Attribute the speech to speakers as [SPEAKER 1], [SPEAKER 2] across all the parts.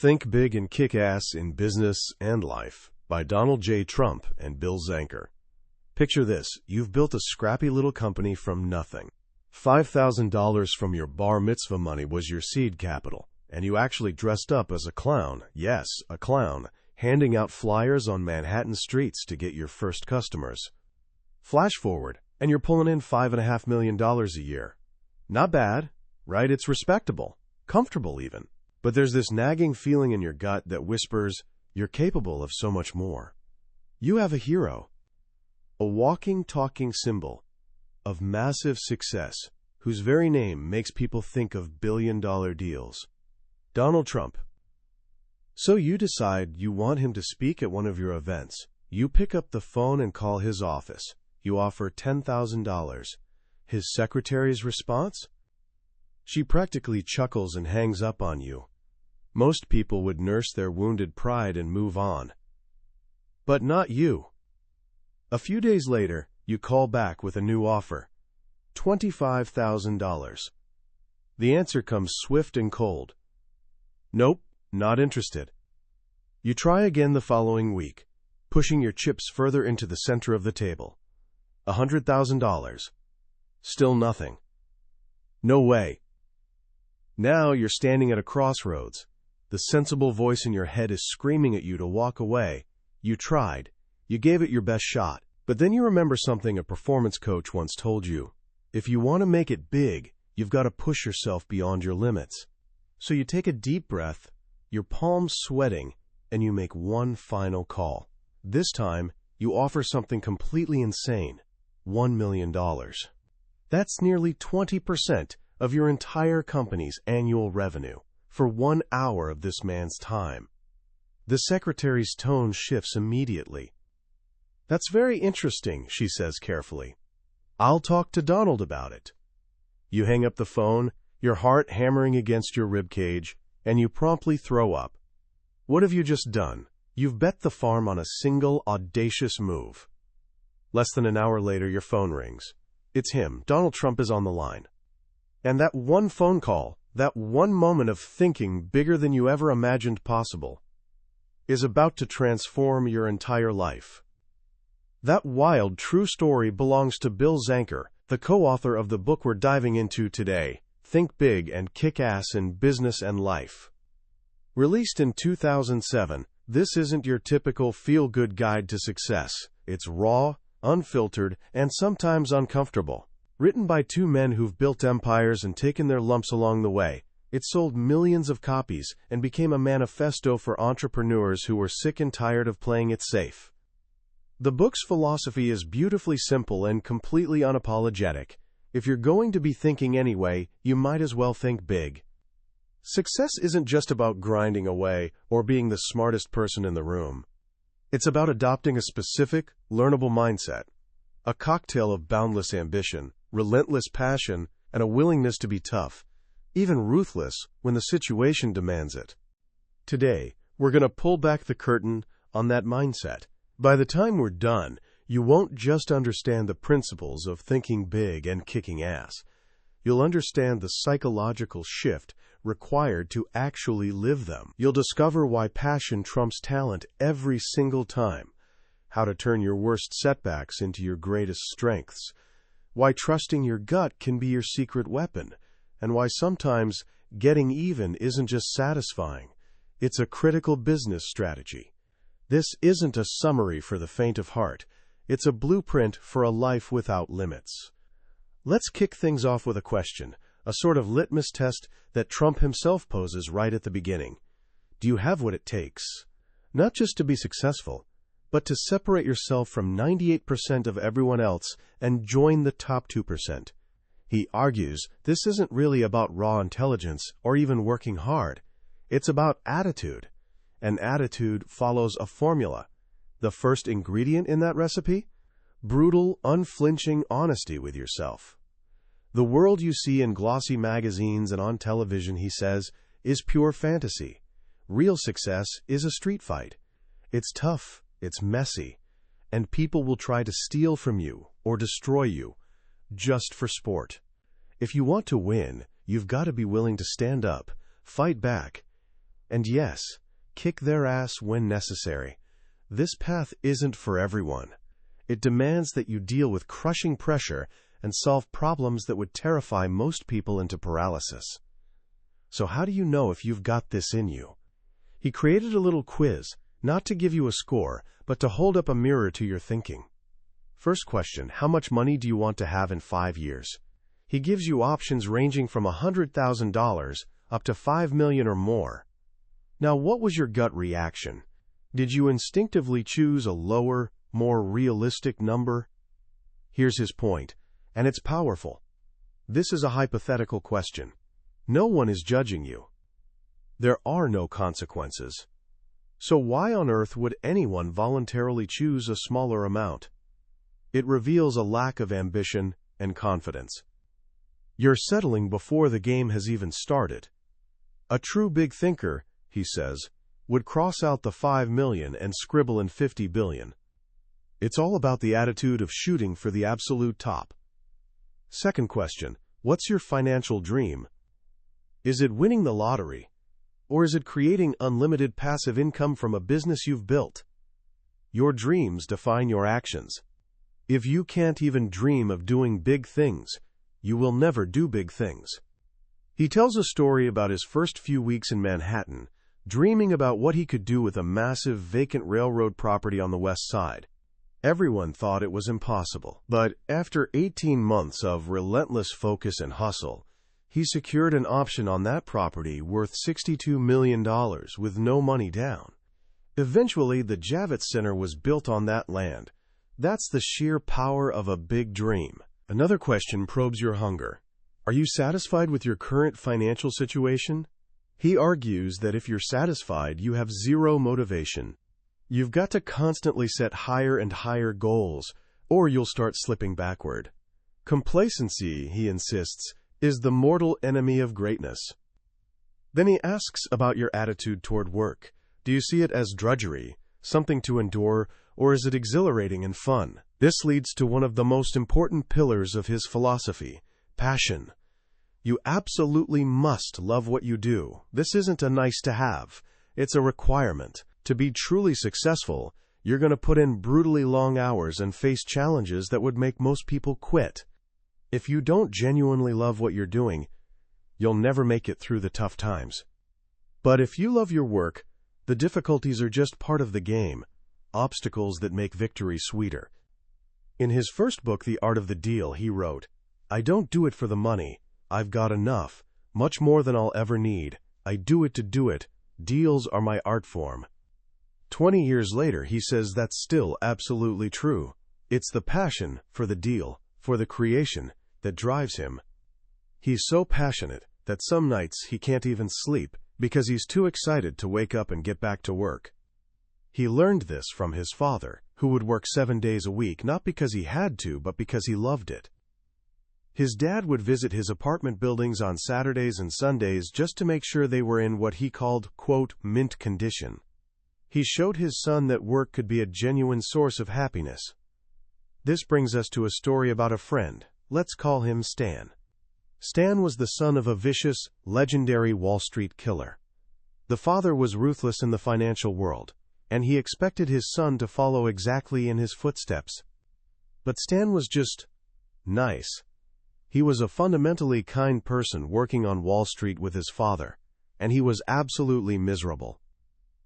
[SPEAKER 1] Think Big and Kick Ass in Business and Life by Donald J. Trump and Bill Zanker. Picture this. You've built a scrappy little company from nothing. $5,000 from your bar mitzvah money was your seed capital, and you actually dressed up as a clown, yes, a clown, handing out flyers on Manhattan streets to get your first customers. Flash forward, and you're pulling in $5.5 million a year. Not bad, right? It's respectable, comfortable even. But there's this nagging feeling in your gut that whispers, you're capable of so much more. You have a hero, a walking, talking symbol of massive success, whose very name makes people think of billion-dollar deals. Donald Trump. So you decide you want him to speak at one of your events. You pick up the phone and call his office. You offer $10,000. His secretary's response? She practically chuckles and hangs up on you. Most people would nurse their wounded pride and move on. But not you. A few days later, you call back with a new offer. $25,000. The answer comes swift and cold. Nope, not interested. You try again the following week, pushing your chips further into the center of the table. $100,000. Still nothing. No way. Now you're standing at a crossroads. The sensible voice in your head is screaming at you to walk away. You tried. You gave it your best shot. But then you remember something a performance coach once told you. If you want to make it big, you've got to push yourself beyond your limits. So you take a deep breath, your palms sweating, and you make one final call. This time, you offer something completely insane. $1 million. That's nearly 20% of your entire company's annual revenue for 1 hour of this man's time. The secretary's tone shifts immediately. That's very interesting, she says carefully. I'll talk to Donald about it. You hang up the phone, your heart hammering against your ribcage, and you promptly throw up. What have you just done? You've bet the farm on a single audacious move. Less than an hour later, your phone rings. It's him. Donald Trump is on the line. And that one phone call, that one moment of thinking bigger than you ever imagined possible, is about to transform your entire life. That wild, true story belongs to Bill Zanker, the co-author of the book we're diving into today, Think Big and Kick Ass in Business and Life. Released in 2007, this isn't your typical feel-good guide to success. It's raw, unfiltered, and sometimes uncomfortable. Written by two men who've built empires and taken their lumps along the way, it sold millions of copies and became a manifesto for entrepreneurs who were sick and tired of playing it safe. The book's philosophy is beautifully simple and completely unapologetic. If you're going to be thinking anyway, you might as well think big. Success isn't just about grinding away or being the smartest person in the room. It's about adopting a specific, learnable mindset, a cocktail of boundless ambition, relentless passion, and a willingness to be tough, even ruthless when the situation demands it. Today, we're going to pull back the curtain on that mindset. By the time we're done, you won't just understand the principles of thinking big and kicking ass. You'll understand the psychological shift required to actually live them. You'll discover why passion trumps talent every single time, how to turn your worst setbacks into your greatest strengths, why trusting your gut can be your secret weapon, and why sometimes getting even isn't just satisfying, it's a critical business strategy. This isn't a summary for the faint of heart. It's a blueprint for a life without limits. Let's kick things off with a question, a sort of litmus test that Trump himself poses right at the beginning. Do you have what it takes? Not just to be successful, but to separate yourself from 98% of everyone else and join the top 2%. He argues this isn't really about raw intelligence or even working hard. It's about attitude. And attitude follows a formula. The first ingredient in that recipe? Brutal, unflinching honesty with yourself. The world you see in glossy magazines and on television, he says, is pure fantasy. Real success is a street fight. It's tough, it's messy, and people will try to steal from you or destroy you just for sport. If you want to win, you've got to be willing to stand up, fight back, And yes, kick their ass when necessary. This path isn't for everyone. It demands that you deal with crushing pressure and solve problems that would terrify most people into paralysis. So how do you know if you've got this in you? He created a little quiz, not to give you a score, but to hold up a mirror to your thinking. First question, how much money do you want to have in 5 years? He gives you options ranging from $100,000 up to $5 million or more. Now, what was your gut reaction? Did you instinctively choose a lower, more realistic number? Here's his point, and it's powerful. This is a hypothetical question. No one is judging you. There are no consequences. So why on earth would anyone voluntarily choose a smaller amount? It reveals a lack of ambition and confidence. You're settling before the game has even started. A true big thinker, he says, would cross out the 5 million and scribble in 50 billion. It's all about the attitude of shooting for the absolute top. Second question, what's your financial dream? Is it winning the lottery? Or is it creating unlimited passive income from a business you've built? Your dreams define your actions. If you can't even dream of doing big things, you will never do big things. He tells a story about his first few weeks in Manhattan, dreaming about what he could do with a massive vacant railroad property on the West Side. Everyone thought it was impossible, but after 18 months of relentless focus and hustle, he secured an option on that property worth $62 million with no money down. Eventually, the Javits Center was built on that land. That's the sheer power of a big dream. Another question probes your hunger. Are you satisfied with your current financial situation? He argues that if you're satisfied, you have zero motivation. You've got to constantly set higher and higher goals, or you'll start slipping backward. Complacency, he insists, is the mortal enemy of greatness. Then he asks about your attitude toward work. Do you see it as drudgery, something to endure, or is it exhilarating and fun? This leads to one of the most important pillars of his philosophy, passion. You absolutely must love what you do. This isn't a nice to have. It's a requirement. To be truly successful, you're going to put in brutally long hours and face challenges that would make most people quit. If you don't genuinely love what you're doing, you'll never make it through the tough times. But if you love your work, the difficulties are just part of the game, obstacles that make victory sweeter. In his first book, The Art of the Deal, he wrote, "I don't do it for the money. I've got enough, much more than I'll ever need. I do it to do it. Deals are my art form." 20 years later, he says that's still absolutely true. It's the passion for the deal, for the creation, that drives him. He's so passionate that some nights he can't even sleep because he's too excited to wake up and get back to work. He learned this from his father, who would work 7 days a week, not because he had to, but because he loved it. His dad would visit his apartment buildings on Saturdays and Sundays just to make sure they were in what he called, quote, mint condition. He showed his son that work could be a genuine source of happiness. This brings us to a story about a friend. Let's call him Stan. Stan was the son of a vicious, legendary Wall Street killer. The father was ruthless in the financial world, and he expected his son to follow exactly in his footsteps. But Stan was just nice. He was a fundamentally kind person working on Wall Street with his father, and he was absolutely miserable.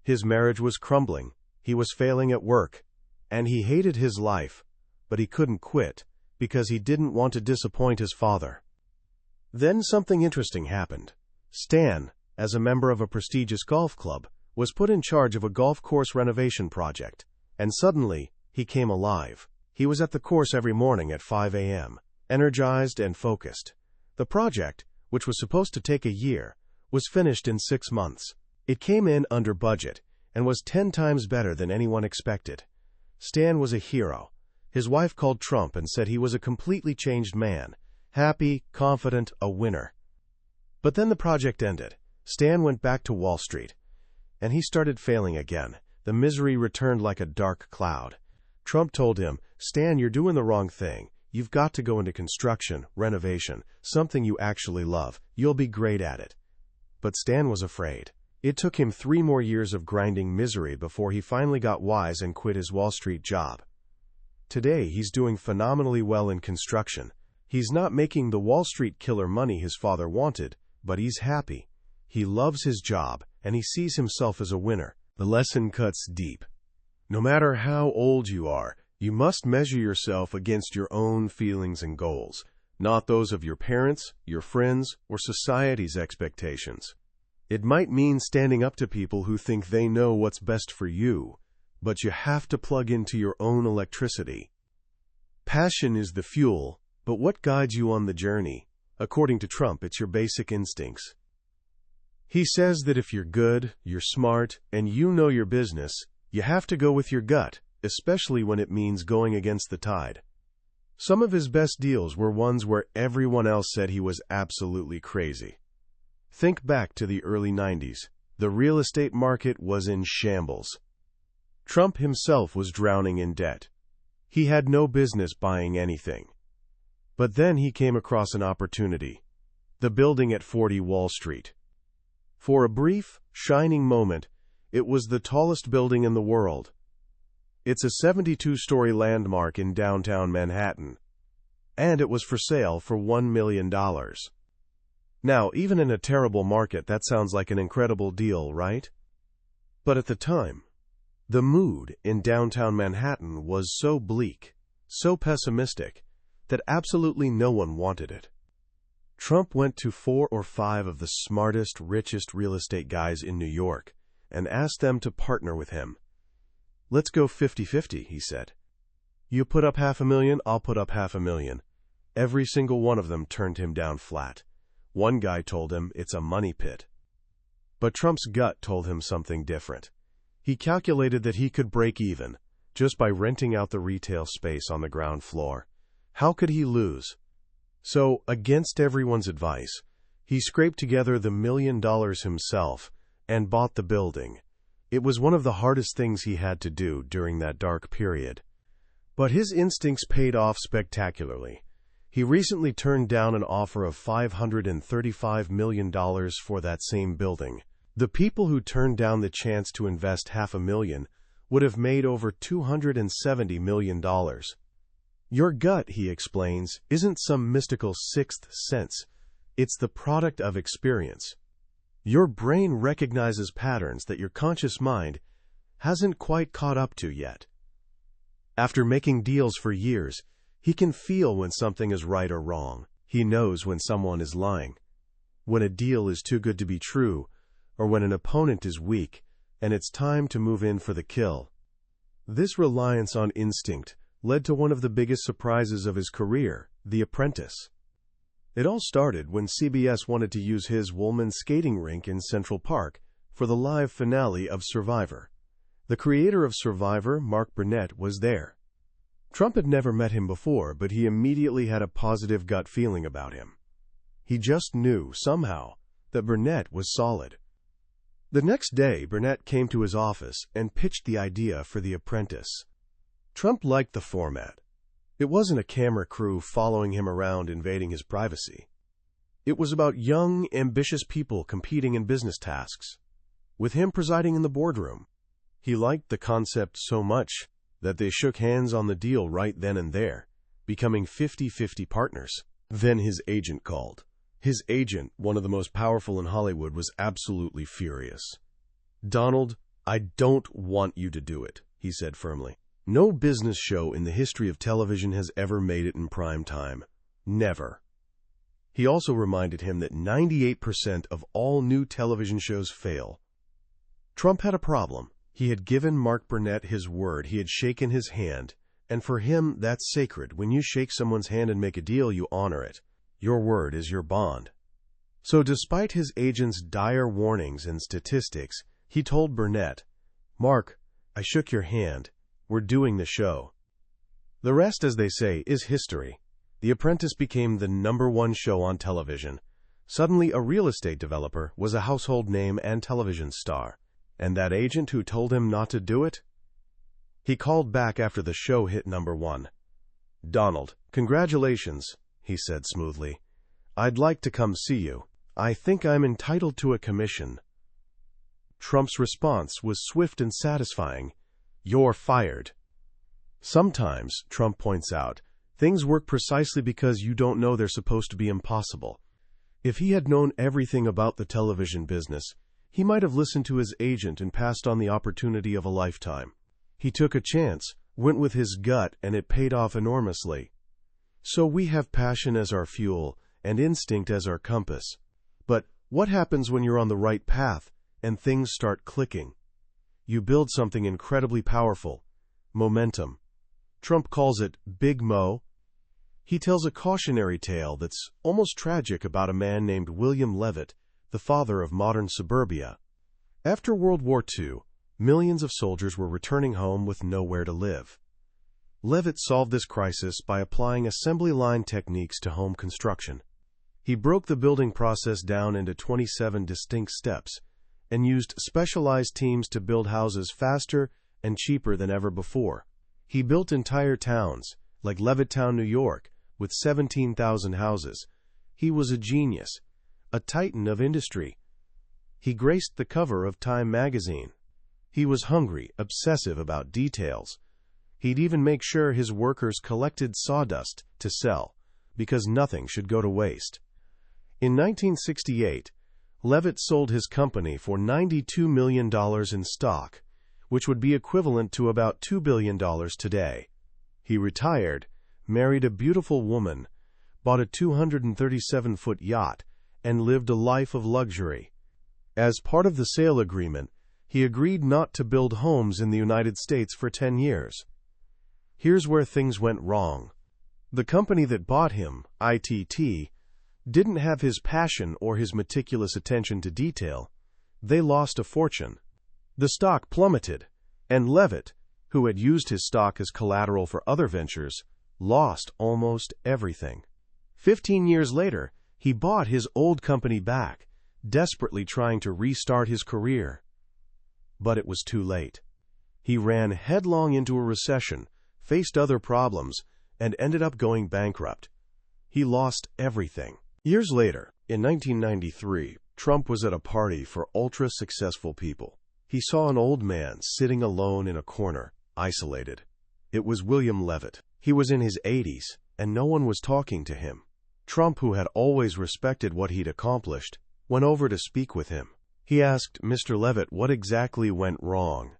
[SPEAKER 1] His marriage was crumbling, he was failing at work, and he hated his life, but he couldn't quit because he didn't want to disappoint his father. Then something interesting happened. Stan, as a member of a prestigious golf club, was put in charge of a golf course renovation project, and suddenly, he came alive. He was at the course every morning at 5 a.m., energized and focused. The project, which was supposed to take a year, was finished in 6 months. It came in under budget and was 10 times better than anyone expected. Stan was a hero. His wife called Trump and said he was a completely changed man, happy, confident, a winner. But then the project ended. Stan went back to Wall Street, and he started failing again. The misery returned like a dark cloud. Trump told him, "Stan, you're doing the wrong thing. You've got to go into construction, renovation, something you actually love. You'll be great at it." But Stan was afraid. It took him 3 more years of grinding misery before he finally got wise and quit his Wall Street job. Today, he's doing phenomenally well in construction. He's not making the Wall Street killer money his father wanted, but he's happy. He loves his job, and he sees himself as a winner. The lesson cuts deep. No matter how old you are, you must measure yourself against your own feelings and goals, not those of your parents, your friends, or society's expectations. It might mean standing up to people who think they know what's best for you, but you have to plug into your own electricity. Passion is the fuel, but what guides you on the journey? According to Trump, it's your basic instincts. He says that if you're good, you're smart, and you know your business, you have to go with your gut, especially when it means going against the tide. Some of his best deals were ones where everyone else said he was absolutely crazy. Think back to the early 90s. The real estate market was in shambles. Trump himself was drowning in debt. He had no business buying anything. But then he came across an opportunity. The building at 40 Wall Street. For a brief, shining moment, it was the tallest building in the world. It's a 72-story landmark in downtown Manhattan. And it was for sale for $1 million. Now, even in a terrible market, that sounds like an incredible deal, right? But at the time, the mood in downtown Manhattan was so bleak, so pessimistic, that absolutely no one wanted it. Trump went to 4 or 5 of the smartest, richest real estate guys in New York and asked them to partner with him. "Let's go 50-50, he said. "You put up $500,000, I'll put up $500,000. Every single one of them turned him down flat. One guy told him it's a money pit. But Trump's gut told him something different. He calculated that he could break even just by renting out the retail space on the ground floor. How could he lose? So, against everyone's advice, he scraped together the $1 million himself and bought the building. It was one of the hardest things he had to do during that dark period. But his instincts paid off spectacularly. He recently turned down an offer of $535 million for that same building. The people who turned down the chance to invest $500,000 would have made over $270 million. Your gut, he explains, isn't some mystical sixth sense. It's the product of experience. Your brain recognizes patterns that your conscious mind hasn't quite caught up to yet. After making deals for years, he can feel when something is right or wrong. He knows when someone is lying, when a deal is too good to be true, or when an opponent is weak, and it's time to move in for the kill. This reliance on instinct led to one of the biggest surprises of his career, The Apprentice. It all started when CBS wanted to use his Woolman skating rink in Central Park for the live finale of Survivor. The creator of Survivor, Mark Burnett, was there. Trump had never met him before, but he immediately had a positive gut feeling about him. He just knew, somehow, that Burnett was solid. The next day, Burnett came to his office and pitched the idea for The Apprentice. Trump liked the format. It wasn't a camera crew following him around invading his privacy. It was about young, ambitious people competing in business tasks, with him presiding in the boardroom. He liked the concept so much that they shook hands on the deal right then and there, becoming 50-50 partners. Then his agent called. His agent, one of the most powerful in Hollywood, was absolutely furious. "Donald, I don't want you to do it," he said firmly. "No business show in the history of television has ever made it in prime time. Never." He also reminded him that 98% of all new television shows fail. Trump had a problem. He had given Mark Burnett his word. He had shaken his hand. And for him, that's sacred. When you shake someone's hand and make a deal, you honor it. Your word is your bond. So despite his agent's dire warnings and statistics, he told Burnett, "Mark, I shook your hand. We're doing the show." The rest, as they say, is history. The Apprentice became the #1 show on television. Suddenly, a real estate developer was a household name and television star. And that agent who told him not to do it? He called back after the show hit #1. "Donald, congratulations," he said smoothly. "I'd like to come see you. I think I'm entitled to a commission." Trump's response was swift and satisfying. "You're fired." Sometimes, Trump points out, things work precisely because you don't know they're supposed to be impossible. If he had known everything about the television business, he might have listened to his agent and passed on the opportunity of a lifetime. He took a chance, went with his gut, and it paid off enormously. So we have passion as our fuel and instinct as our compass. But what happens when you're on the right path and things start clicking? You build something incredibly powerful: momentum. Trump calls it Big Mo. He tells a cautionary tale that's almost tragic about a man named William Levitt, the father of modern suburbia. After World War II, millions of soldiers were returning home with nowhere to live. Levitt solved this crisis by applying assembly line techniques to home construction. He broke the building process down into 27 distinct steps and used specialized teams to build houses faster and cheaper than ever before. He built entire towns, like Levittown, New York, with 17,000 houses. He was a genius, a titan of industry. He graced the cover of Time magazine. He was hungry, obsessive about details. He'd even make sure his workers collected sawdust to sell, because nothing should go to waste. In 1968, Levitt sold his company for $92 million in stock, which would be equivalent to about $2 billion today. He retired, married a beautiful woman, bought a 237-foot yacht, and lived a life of luxury. As part of the sale agreement, he agreed not to build homes in the United States for 10 years. Here's where things went wrong. The company that bought him, ITT, didn't have his passion or his meticulous attention to detail. They lost a fortune. The stock plummeted, and Levitt, who had used his stock as collateral for other ventures, lost almost everything. 15 years later, he bought his old company back, desperately trying to restart his career. But it was too late. He ran headlong into a recession, faced other problems, and ended up going bankrupt. He lost everything. Years later, in 1993, Trump was at a party for ultra-successful people. He saw an old man sitting alone in a corner, isolated. It was William Levitt. He was in his 80s, and no one was talking to him. Trump, who had always respected what he'd accomplished, went over to speak with him. He asked Mr. Levitt what exactly went wrong.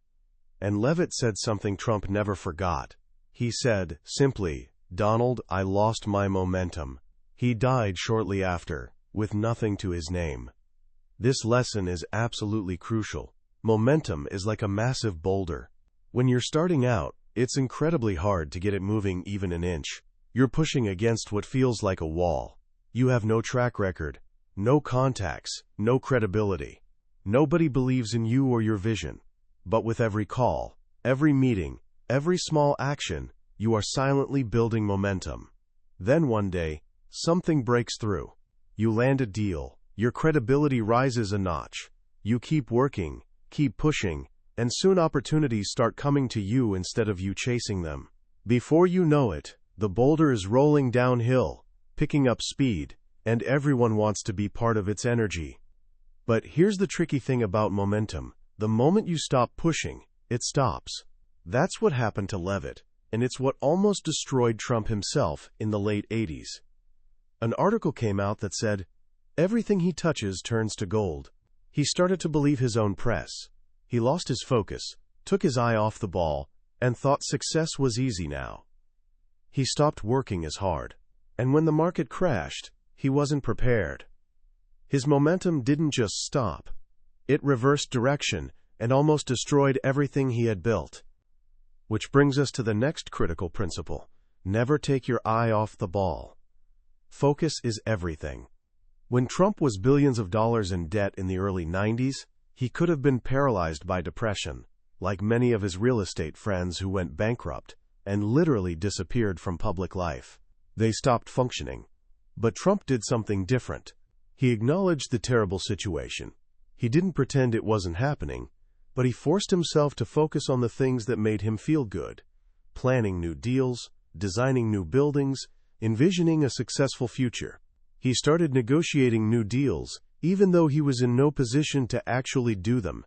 [SPEAKER 1] And Levitt said something Trump never forgot. He said, simply, "Donald, I lost my momentum." He died shortly after, with nothing to his name. This lesson is absolutely crucial. Momentum is like a massive boulder. When you're starting out, it's incredibly hard to get it moving even an inch. You're pushing against what feels like a wall. You have no track record, no contacts, no credibility. Nobody believes in you or your vision. But with every call, every meeting, every small action, you are silently building momentum. Then one day, something breaks through. You land a deal. Your credibility rises a notch. You keep working, keep pushing, and soon opportunities start coming to you instead of you chasing them. Before you know it, the boulder is rolling downhill, picking up speed, and everyone wants to be part of its energy. But here's the tricky thing about momentum. The moment you stop pushing, it stops. That's what happened to Levitt, and it's what almost destroyed Trump himself in the late 80s. An article came out that said, "Everything he touches turns to gold." He started to believe his own press. He lost his focus, took his eye off the ball, and thought success was easy now. He stopped working as hard. And when the market crashed, he wasn't prepared. His momentum didn't just stop. It reversed direction and almost destroyed everything he had built. Which brings us to the next critical principle. Never take your eye off the ball. Focus is everything. When Trump was billions of dollars in debt in the early 90s, he could have been paralyzed by depression, like many of his real estate friends who went bankrupt and literally disappeared from public life. They stopped functioning. But Trump did something different. He acknowledged the terrible situation. He didn't pretend it wasn't happening, but he forced himself to focus on the things that made him feel good: planning new deals, designing new buildings, envisioning a successful future. He started negotiating new deals, even though he was in no position to actually do them,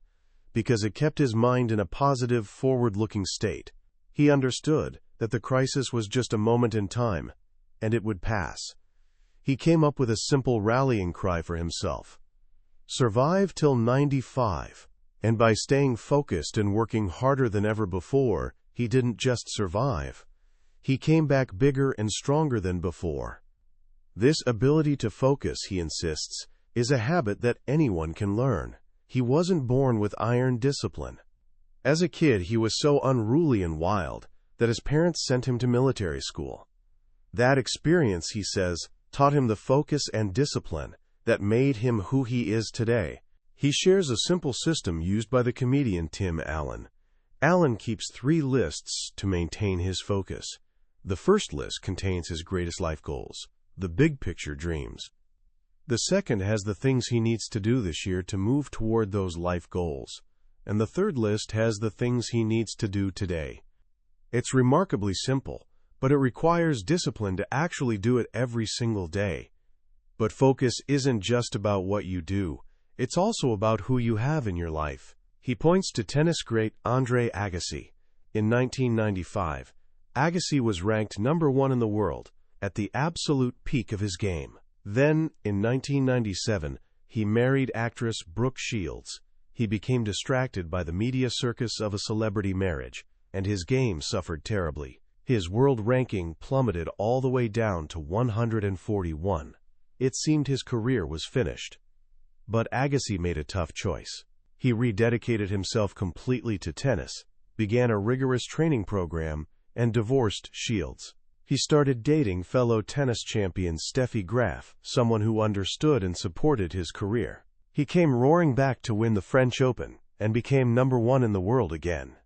[SPEAKER 1] because it kept his mind in a positive, forward-looking state. He understood that the crisis was just a moment in time, and it would pass. He came up with a simple rallying cry for himself: survive till 95. And by staying focused and working harder than ever before, he didn't just survive. He came back bigger and stronger than before. This ability to focus, he insists, is a habit that anyone can learn. He wasn't born with iron discipline. As a kid, he was so unruly and wild that his parents sent him to military school. That experience, he says, taught him the focus and discipline that made him who he is today. He shares a simple system used by the comedian Tim Allen. Allen keeps 3 lists to maintain his focus. The first list contains his greatest life goals, the big picture dreams. The second has the things he needs to do this year to move toward those life goals. And the third list has the things he needs to do today. It's remarkably simple, but it requires discipline to actually do it every single day. But focus isn't just about what you do. It's also about who you have in your life. He points to tennis great Andre Agassi. In 1995, Agassi was ranked number 1 in the world, at the absolute peak of his game. Then, in 1997, he married actress Brooke Shields. He became distracted by the media circus of a celebrity marriage, and his game suffered terribly. His world ranking plummeted all the way down to 141. It seemed his career was finished. But Agassi made a tough choice. He rededicated himself completely to tennis, began a rigorous training program, and divorced Shields. He started dating fellow tennis champion Steffi Graf, someone who understood and supported his career. He came roaring back to win the French Open and became number 1 in the world again.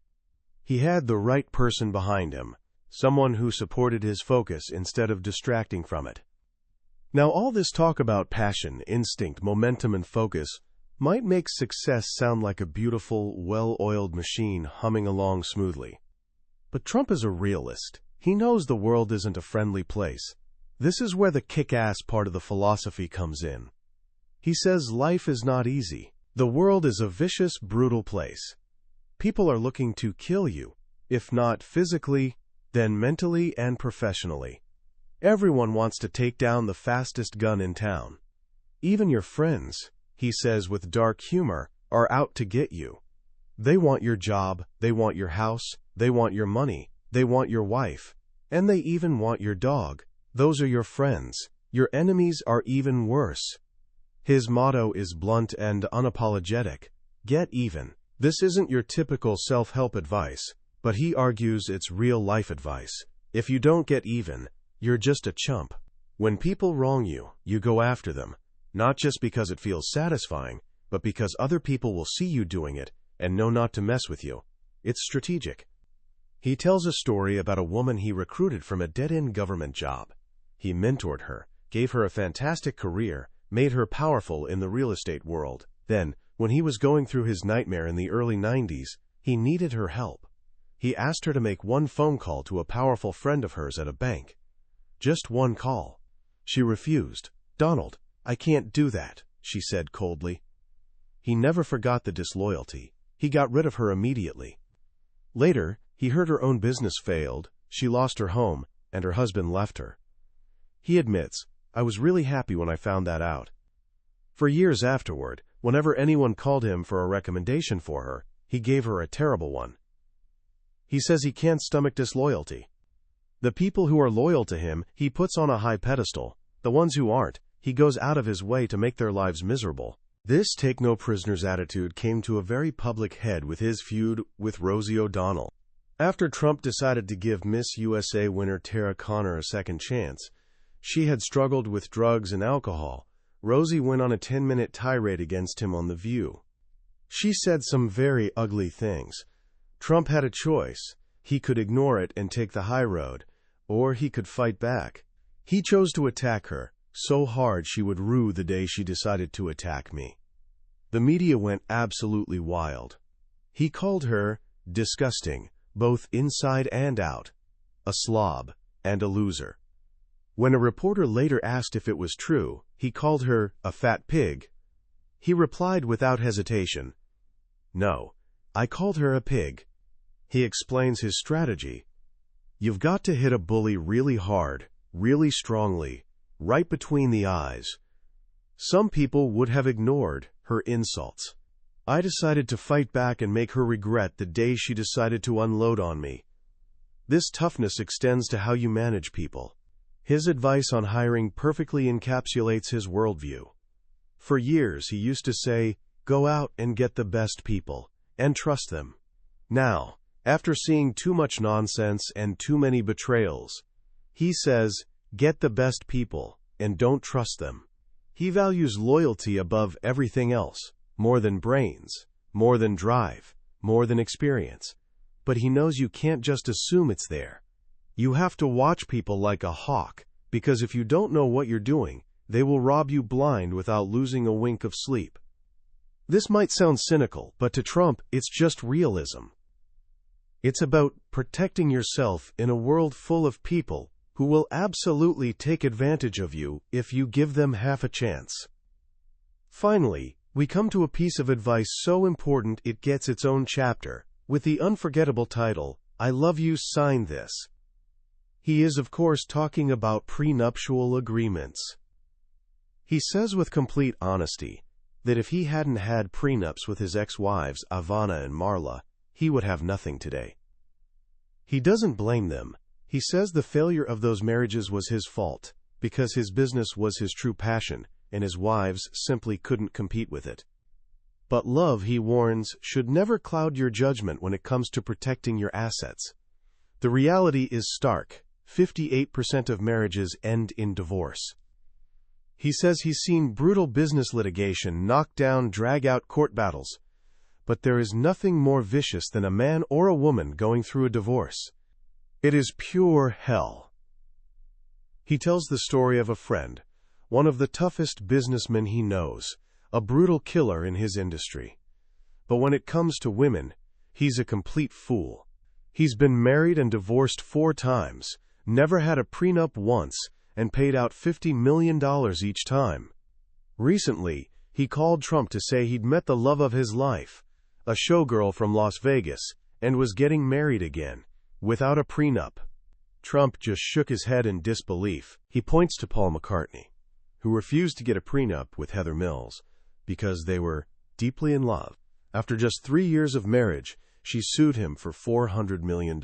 [SPEAKER 1] He had the right person behind him, someone who supported his focus instead of distracting from it. Now, all this talk about passion, instinct, momentum, and focus might make success sound like a beautiful, well-oiled machine humming along smoothly. But Trump is a realist. He knows the world isn't a friendly place. This is where the kick-ass part of the philosophy comes in. He says life is not easy. The world is a vicious, brutal place. People are looking to kill you, if not physically, then mentally and professionally. Everyone wants to take down the fastest gun in town. Even your friends, he says with dark humor, are out to get you. They want your job, they want your house, they want your money, they want your wife, and they even want your dog. Those are your friends. Your enemies are even worse. His motto is blunt and unapologetic: get even. This isn't your typical self-help advice, but he argues it's real-life advice. If you don't get even, you're just a chump. When people wrong you, you go after them, not just because it feels satisfying, but because other people will see you doing it and know not to mess with you. It's strategic. He tells a story about a woman he recruited from a dead-end government job. He mentored her, gave her a fantastic career, made her powerful in the real estate world. Then, when he was going through his nightmare in the early 90s, he needed her help. He asked her to make one phone call to a powerful friend of hers at a bank. Just one call. She refused. "Donald, I can't do that," she said coldly. He never forgot the disloyalty. He got rid of her immediately. Later, he heard her own business failed, she lost her home, and her husband left her. He admits, "I was really happy when I found that out." For years afterward, whenever anyone called him for a recommendation for her, he gave her a terrible one. He says he can't stomach disloyalty. The people who are loyal to him, he puts on a high pedestal. The ones who aren't, he goes out of his way to make their lives miserable. This take-no-prisoners attitude came to a very public head with his feud with Rosie O'Donnell. After Trump decided to give Miss USA winner Tara Conner a second chance, she had struggled with drugs and alcohol. Rosie went on a 10-minute tirade against him on The View. She said some very ugly things. Trump had a choice. He could ignore it and take the high road, or he could fight back. He chose to attack her, so hard she would rue the day she decided to attack me. The media went absolutely wild. He called her disgusting, both inside and out, a slob, and a loser. When a reporter later asked if it was true, he called her a fat pig. He replied without hesitation, "No, I called her a pig. He explains his strategy. You've got to hit a bully really hard, really strongly, right between the eyes. Some people would have ignored her insults. I decided to fight back and make her regret the day she decided to unload on me. This toughness extends to how you manage people. His advice on hiring perfectly encapsulates his worldview. For years, he used to say, go out and get the best people, and trust them. Now, after seeing too much nonsense and too many betrayals, he says, get the best people, and don't trust them. He values loyalty above everything else, more than brains, more than drive, more than experience. But he knows you can't just assume it's there. You have to watch people like a hawk, because if you don't know what you're doing, they will rob you blind without losing a wink of sleep. This might sound cynical, but to Trump, it's just realism. It's about protecting yourself in a world full of people who will absolutely take advantage of you if you give them half a chance. Finally, we come to a piece of advice so important it gets its own chapter, with the unforgettable title, I Love You, Sign This. He is, of course, talking about prenuptial agreements. He says with complete honesty that if he hadn't had prenups with his ex-wives, Ivana and Marla, he would have nothing today. He doesn't blame them. He says the failure of those marriages was his fault, because his business was his true passion, and his wives simply couldn't compete with it. But love, he warns, should never cloud your judgment when it comes to protecting your assets. The reality is stark. 58% of marriages end in divorce. He says he's seen brutal business litigation knock down, drag out court battles. But there is nothing more vicious than a man or a woman going through a divorce. It is pure hell. He tells the story of a friend, one of the toughest businessmen he knows, a brutal killer in his industry. But when it comes to women, he's a complete fool. He's been married and divorced 4 times, never had a prenup once, and paid out $50 million each time. Recently, he called Trump to say he'd met the love of his life, a showgirl from Las Vegas, and was getting married again, without a prenup. Trump just shook his head in disbelief. He points to Paul McCartney, who refused to get a prenup with Heather Mills because they were deeply in love. After just 3 years of marriage, she sued him for $400 million.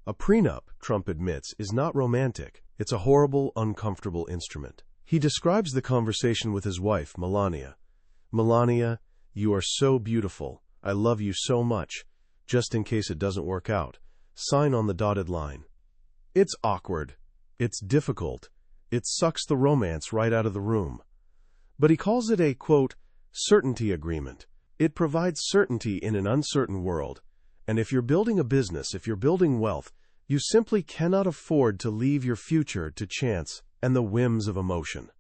[SPEAKER 1] A prenup, Trump admits, is not romantic. It's a horrible, uncomfortable instrument. He describes the conversation with his wife, Melania. Melania, you are so beautiful. I love you so much. Just in case it doesn't work out, sign on the dotted line. It's awkward. It's difficult. It sucks the romance right out of the room. But he calls it a, quote, certainty agreement. It provides certainty in an uncertain world. And if you're building a business, if you're building wealth, you simply cannot afford to leave your future to chance and the whims of emotion.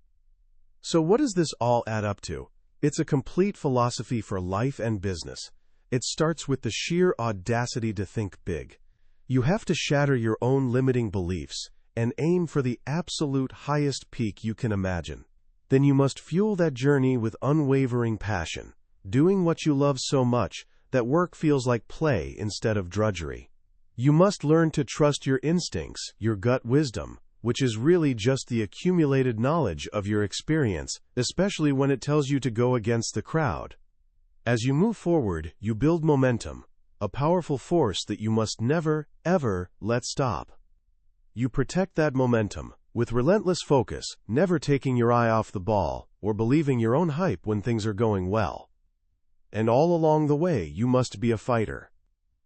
[SPEAKER 1] So what does this all add up to? It's a complete philosophy for life and business. It starts with the sheer audacity to think big. You have to shatter your own limiting beliefs and aim for the absolute highest peak you can imagine. Then you must fuel that journey with unwavering passion, doing what you love so much that work feels like play instead of drudgery. You must learn to trust your instincts, your gut wisdom, which is really just the accumulated knowledge of your experience, especially when it tells you to go against the crowd. As you move forward, you build momentum, a powerful force that you must never, ever let stop. You protect that momentum with relentless focus, never taking your eye off the ball or believing your own hype when things are going well. And all along the way, you must be a fighter.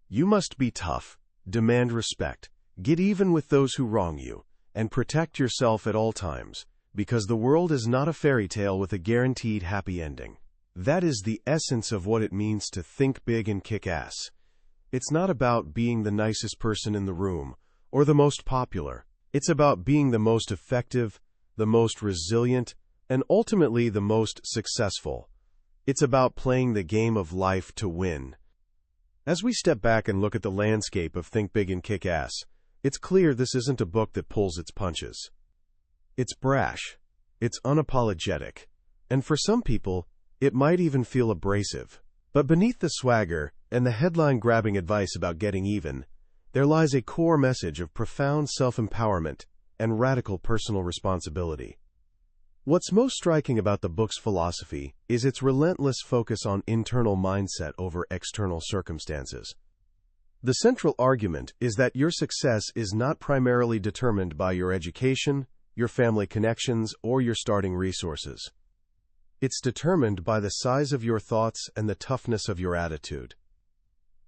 [SPEAKER 1] You must be tough, demand respect, get even with those who wrong you, and protect yourself at all times, because the world is not a fairy tale with a guaranteed happy ending. That is the essence of what it means to think big and kick ass. It's not about being the nicest person in the room or the most popular. It's about being the most effective, the most resilient, and ultimately the most successful. It's about playing the game of life to win. As we step back and look at the landscape of Think Big and Kick Ass, it's clear this isn't a book that pulls its punches. It's brash. It's unapologetic. And for some people, it might even feel abrasive. But beneath the swagger and the headline-grabbing advice about getting even, there lies a core message of profound self-empowerment and radical personal responsibility. What's most striking about the book's philosophy is its relentless focus on internal mindset over external circumstances. The central argument is that your success is not primarily determined by your education, your family connections, or your starting resources. It's determined by the size of your thoughts and the toughness of your attitude.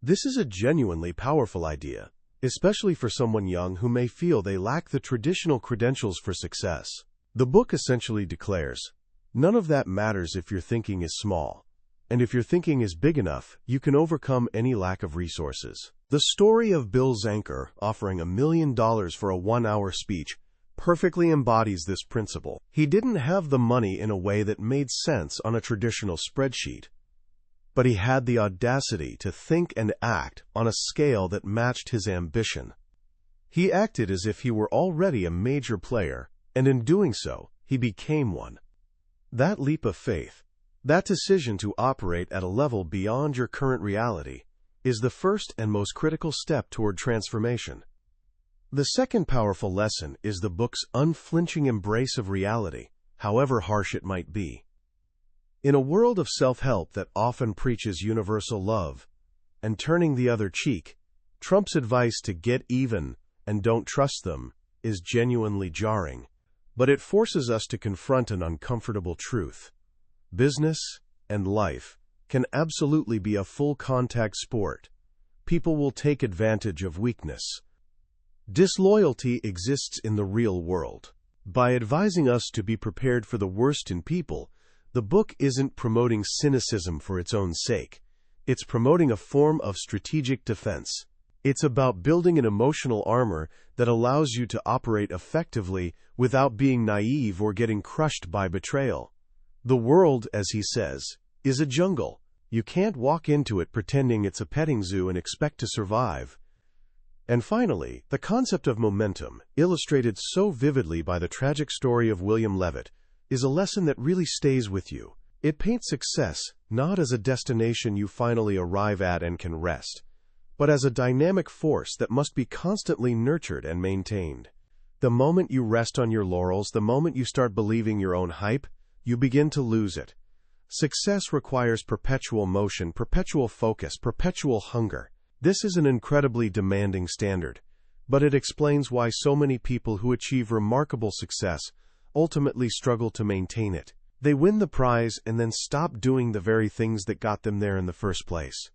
[SPEAKER 1] This is a genuinely powerful idea, especially for someone young who may feel they lack the traditional credentials for success. The book essentially declares, none of that matters if your thinking is small, and if your thinking is big enough, you can overcome any lack of resources. The story of Bill Zanker offering $1 million for a 1-hour speech perfectly embodies this principle. He didn't have the money in a way that made sense on a traditional spreadsheet, but he had the audacity to think and act on a scale that matched his ambition. He acted as if he were already a major player, and in doing so, he became one. That leap of faith, that decision to operate at a level beyond your current reality, is the first and most critical step toward transformation. The second powerful lesson is the book's unflinching embrace of reality, however harsh it might be. In a world of self-help that often preaches universal love and turning the other cheek, Trump's advice to get even and don't trust them is genuinely jarring. But it forces us to confront an uncomfortable truth. Business and life can absolutely be a full-contact sport. People will take advantage of weakness. Disloyalty exists in the real world. By advising us to be prepared for the worst in people, the book isn't promoting cynicism for its own sake. It's promoting a form of strategic defense. It's about building an emotional armor that allows you to operate effectively without being naive or getting crushed by betrayal. The world, as he says, is a jungle. You can't walk into it pretending it's a petting zoo and expect to survive. And finally, the concept of momentum, illustrated so vividly by the tragic story of William Levitt, is a lesson that really stays with you. It paints success not as a destination you finally arrive at and can rest, but as a dynamic force that must be constantly nurtured and maintained. The moment you rest on your laurels, the moment you start believing your own hype, you begin to lose it. Success requires perpetual motion, perpetual focus, perpetual hunger. This is an incredibly demanding standard, but it explains why so many people who achieve remarkable success ultimately struggle to maintain it. They win the prize and then stop doing the very things that got them there in the first place.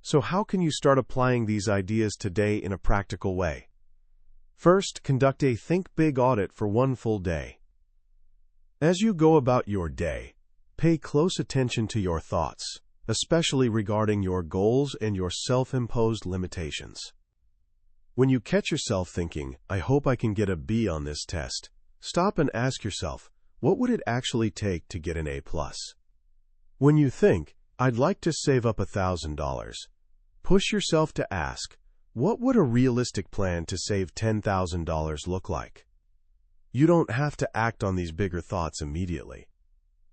[SPEAKER 1] So how can you start applying these ideas today in a practical way? First, conduct a Think Big audit for 1 full day. As you go about your day, pay close attention to your thoughts, especially regarding your goals and your self-imposed limitations. When you catch yourself thinking, I hope I can get a B on this test, stop and ask yourself, what would it actually take to get an A+? When you think, I'd like to save up $1,000, push yourself to ask, what would a realistic plan to save $10,000 look like? You don't have to act on these bigger thoughts immediately.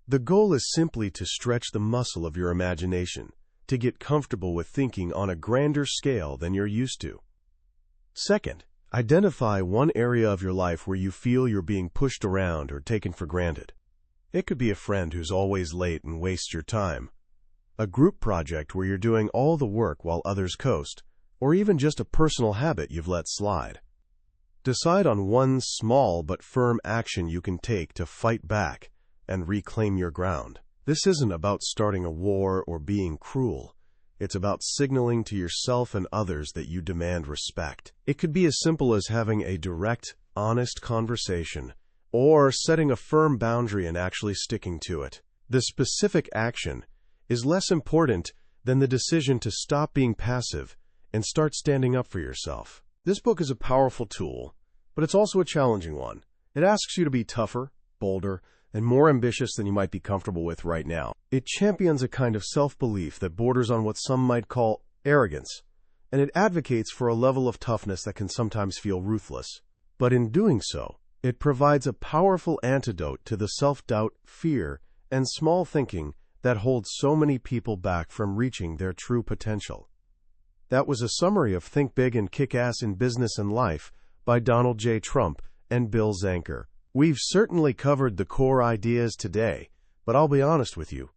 [SPEAKER 1] The goal is simply to stretch the muscle of your imagination, to get comfortable with thinking on a grander scale than you're used to. Second, identify one area of your life where you feel you're being pushed around or taken for granted. It could be a friend who's always late and wastes your time, a group project where you're doing all the work while others coast, or even just a personal habit you've let slide. Decide on one small but firm action you can take to fight back and reclaim your ground. This isn't about starting a war or being cruel. It's about signaling to yourself and others that you demand respect. It could be as simple as having a direct, honest conversation, or setting a firm boundary and actually sticking to it. The specific action is less important than the decision to stop being passive and start standing up for yourself. This book is a powerful tool, but it's also a challenging one. It asks you to be tougher, bolder, and more ambitious than you might be comfortable with right now. It champions a kind of self-belief that borders on what some might call arrogance, and it advocates for a level of toughness that can sometimes feel ruthless. But in doing so, it provides a powerful antidote to the self-doubt, fear, and small thinking that holds so many people back from reaching their true potential. That was a summary of Think Big and Kick Ass in Business and Life by Donald J. Trump and Bill Zanker. We've certainly covered the core ideas today, but I'll be honest with you.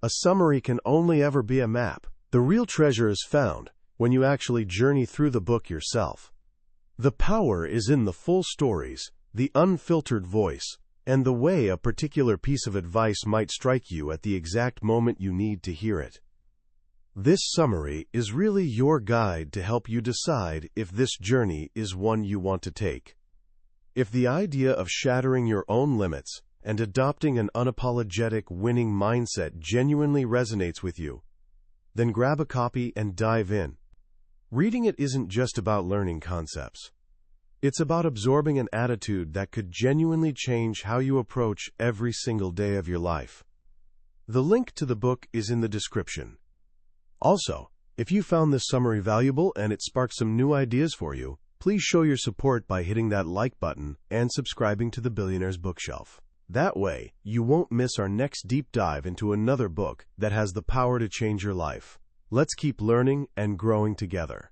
[SPEAKER 1] A summary can only ever be a map. The real treasure is found when you actually journey through the book yourself. The power is in the full stories, the unfiltered voice, and the way a particular piece of advice might strike you at the exact moment you need to hear it. This summary is really your guide to help you decide if this journey is one you want to take. If the idea of shattering your own limits and adopting an unapologetic winning mindset genuinely resonates with you, then grab a copy and dive in. Reading it isn't just about learning concepts. It's about absorbing an attitude that could genuinely change how you approach every single day of your life. The link to the book is in the description. Also, if you found this summary valuable and it sparked some new ideas for you, please show your support by hitting that like button and subscribing to the Billionaire's Bookshelf. That way, you won't miss our next deep dive into another book that has the power to change your life. Let's keep learning and growing together.